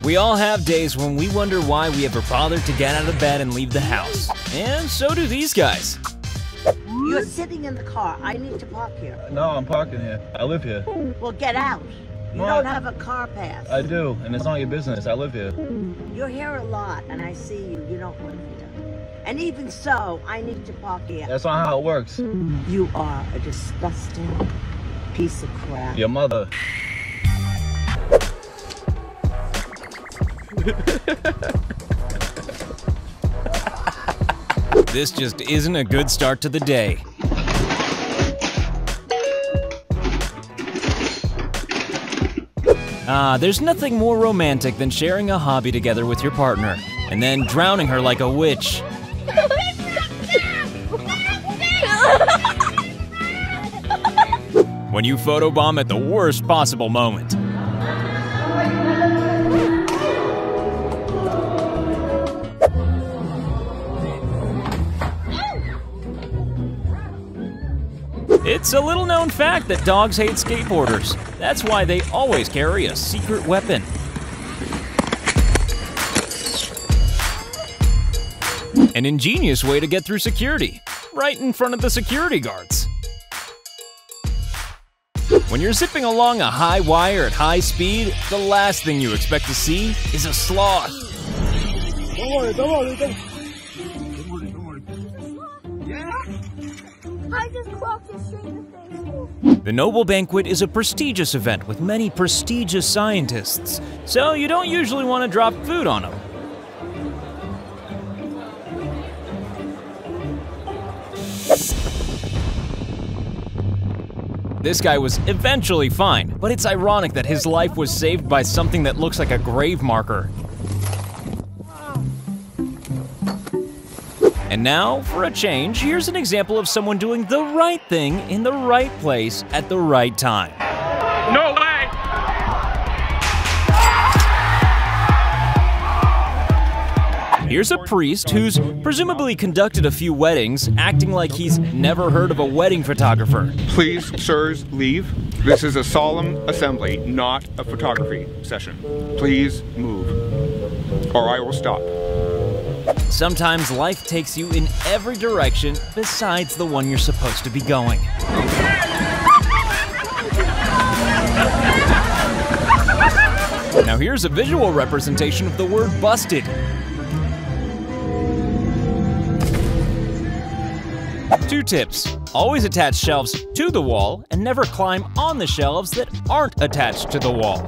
We all have days when we wonder why we ever bothered to get out of bed and leave the house. And so do these guys. You're sitting in the car. I need to park here. No, I'm parking here. I live here. Well, get out. You don't have a car pass. I do, and it's not your business. I live here. You're here a lot, and I see you. You don't live here. And even so, I need to park here. That's not how it works. You are a disgusting piece of crap. Your mother. This just isn't a good start to the day. There's nothing more romantic than sharing a hobby together with your partner, and then drowning her like a witch. When you photobomb at the worst possible moment. It's a little known fact that dogs hate skateboarders. That's why they always carry a secret weapon. An ingenious way to get through security, right in front of the security guards. When you're zipping along a high wire at high speed, the last thing you expect to see is a sloth. Don't worry. Yeah? I just clocked it straight in the face. The Noble Banquet is a prestigious event with many prestigious scientists, so you don't usually want to drop food on them. This guy was eventually fine, but it's ironic that his life was saved by something that looks like a grave marker. And now, for a change, here's an example of someone doing the right thing in the right place at the right time. No way! Here's a priest who's presumably conducted a few weddings, acting like he's never heard of a wedding photographer. Please, sirs, leave. This is a solemn assembly, not a photography session. Please move, or I will stop. Sometimes life takes you in every direction besides the one you're supposed to be going. Now here's a visual representation of the word busted. 2 tips. Always attach shelves to the wall and never climb on the shelves that aren't attached to the wall.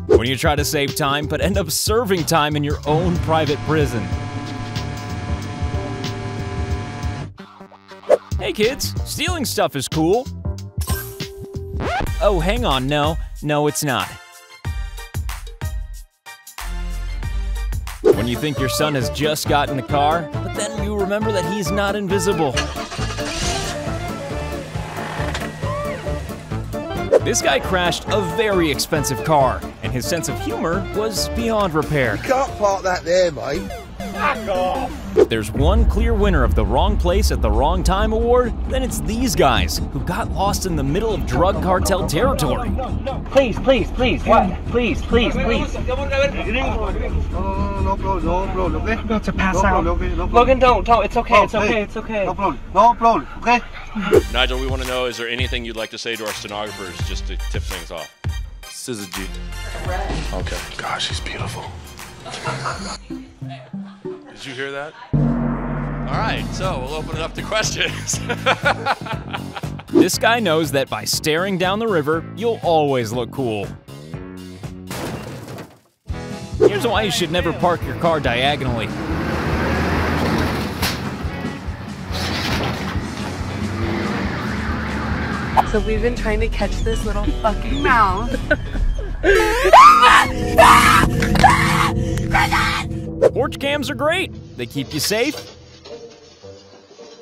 When you try to save time but end up serving time in your own private prison. Hey kids, stealing stuff is cool. Oh, hang on, no, it's not. When you think your son has just gotten a car, but then you remember that he's not invisible. This guy crashed a very expensive car, and his sense of humor was beyond repair. You can't park that there, mate. Back off! If there's one clear winner of the wrong place at the wrong time award, then it's these guys, who got lost in the middle of drug cartel territory. Please, what? Please. No problem, okay? I'm about to pass out. No Logan, don't. It's okay. No problem, okay? Nigel, we want to know, is there anything you'd like to say to our stenographers just to tip things off? Scissor G. Okay. Gosh, she's beautiful. Did you hear that? All right, so we'll open it up to questions. This guy knows that by staring down the river, you'll always look cool. Here's why you should never park your car diagonally. So we've been trying to catch this little fucking mouse. Porch cams are great. They keep you safe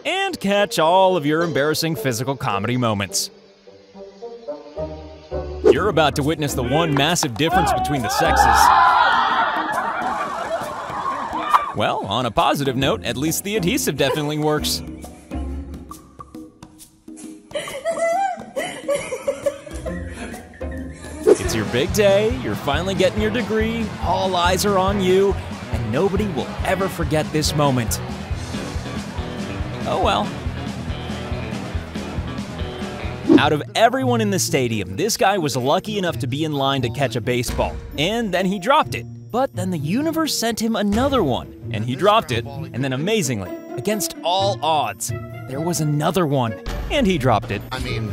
and catch all of your embarrassing physical comedy moments. You're about to witness the one massive difference between the sexes. Well, on a positive note, at least the adhesive definitely works. It's your big day, you're finally getting your degree, all eyes are on you, and nobody will ever forget this moment. Oh well. Out of everyone in the stadium, this guy was lucky enough to be in line to catch a baseball, and then he dropped it. But then the universe sent him another one, and he dropped it, and then amazingly, against all odds, there was another one, and he dropped it. I mean,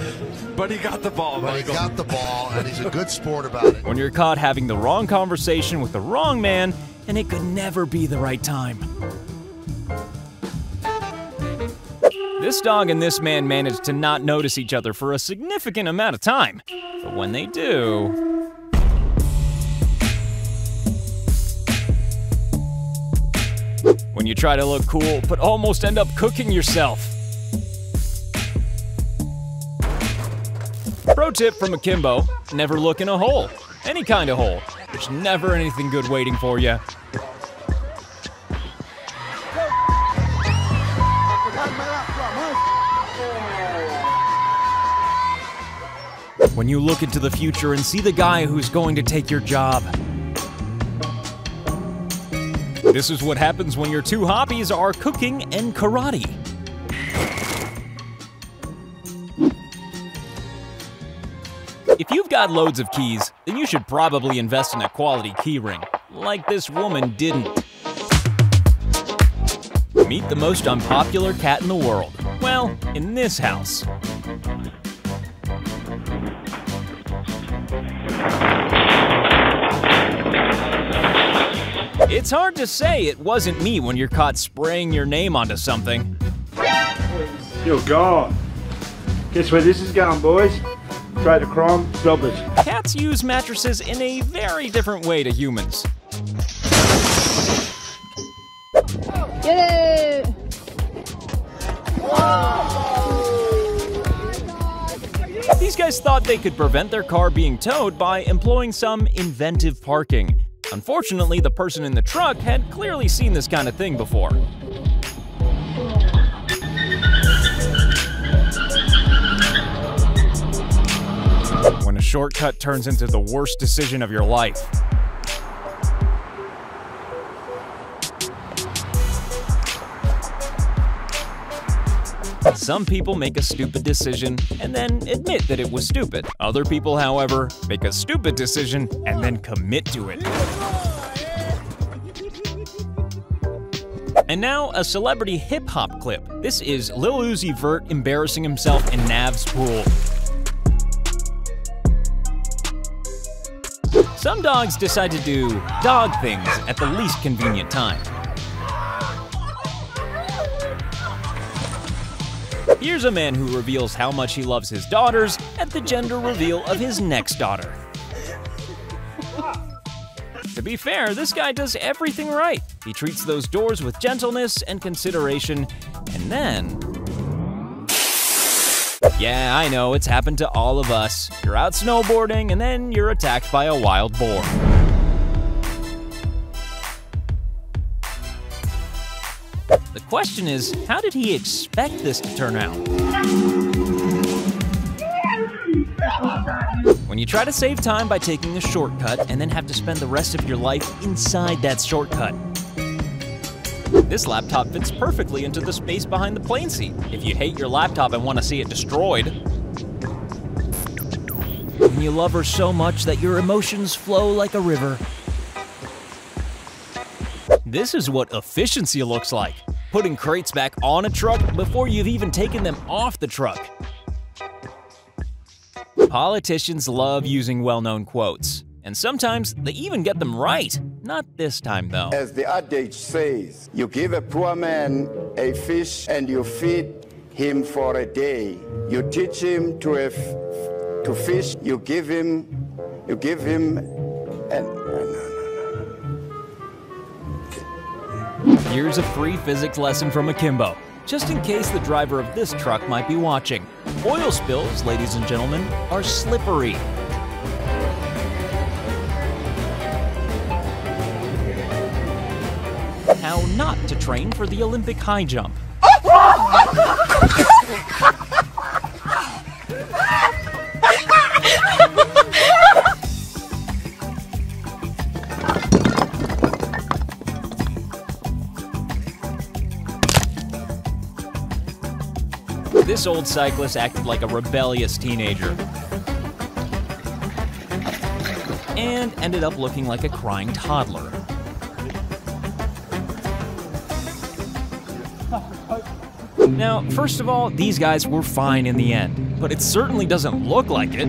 But he got the ball, but he got the ball, and he's a good sport about it. When you're caught having the wrong conversation with the wrong man, and it could never be the right time. This dog and this man managed to not notice each other for a significant amount of time. But when they do... when you try to look cool, but almost end up cooking yourself. Pro tip from Akimbo, never look in a hole. Any kind of hole. There's never anything good waiting for you. When you look into the future and see the guy who's going to take your job. This is what happens when your two hobbies are cooking and karate. If you've got loads of keys, then you should probably invest in a quality key ring, like this woman didn't. Meet the most unpopular cat in the world. Well, in this house. It's hard to say it wasn't me when you're caught spraying your name onto something. You're gone. Guess where this is going, boys? Straight to crime, stoppers. Cats use mattresses in a very different way to humans. Get it! These guys thought they could prevent their car being towed by employing some inventive parking. Unfortunately, the person in the truck had clearly seen this kind of thing before. When a shortcut turns into the worst decision of your life. Some people make a stupid decision and then admit that it was stupid. Other people, however, make a stupid decision and then commit to it. And now, a celebrity hip-hop clip. This is Lil Uzi Vert embarrassing himself in Nav's pool. Some dogs decide to do dog things at the least convenient time. Here's a man who reveals how much he loves his daughters at the gender reveal of his next daughter. To be fair, this guy does everything right. He treats those doors with gentleness and consideration, and then... yeah, I know, it's happened to all of us. You're out snowboarding, and then you're attacked by a wild boar. The question is, how did he expect this to turn out? When you try to save time by taking a shortcut and then have to spend the rest of your life inside that shortcut. This laptop fits perfectly into the space behind the plane seat. If you hate your laptop and want to see it destroyed. When you love her so much that your emotions flow like a river. This is what efficiency looks like. Putting crates back on a truck before you've even taken them off the truck. Politicians love using well-known quotes, and sometimes they even get them right. Not this time, though. As the adage says, you give a poor man a fish and you feed him for a day. You teach him to fish, you give him Here's a free physics lesson from Akimbo, just in case the driver of this truck might be watching. Oil spills, ladies and gentlemen, are slippery. How not to train for the Olympic high jump. This old cyclist acted like a rebellious teenager and ended up looking like a crying toddler. Now, first of all, these guys were fine in the end, but it certainly doesn't look like it.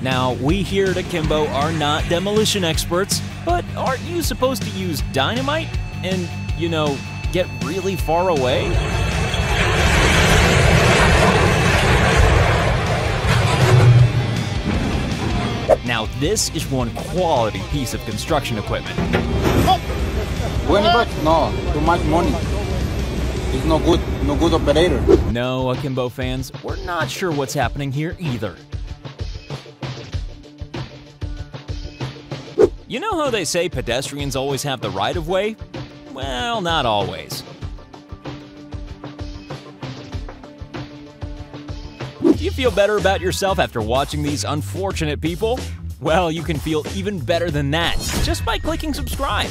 Now, we here at Akimbo are not demolition experts, but aren't you supposed to use dynamite and, you know, get really far away? Now, this is one quality piece of construction equipment. $20? No, too much money. It's no good operator. No, Akimbo fans, we're not sure what's happening here either. You know how they say pedestrians always have the right of way? Well, not always. Do you feel better about yourself after watching these unfortunate people? Well, you can feel even better than that just by clicking subscribe.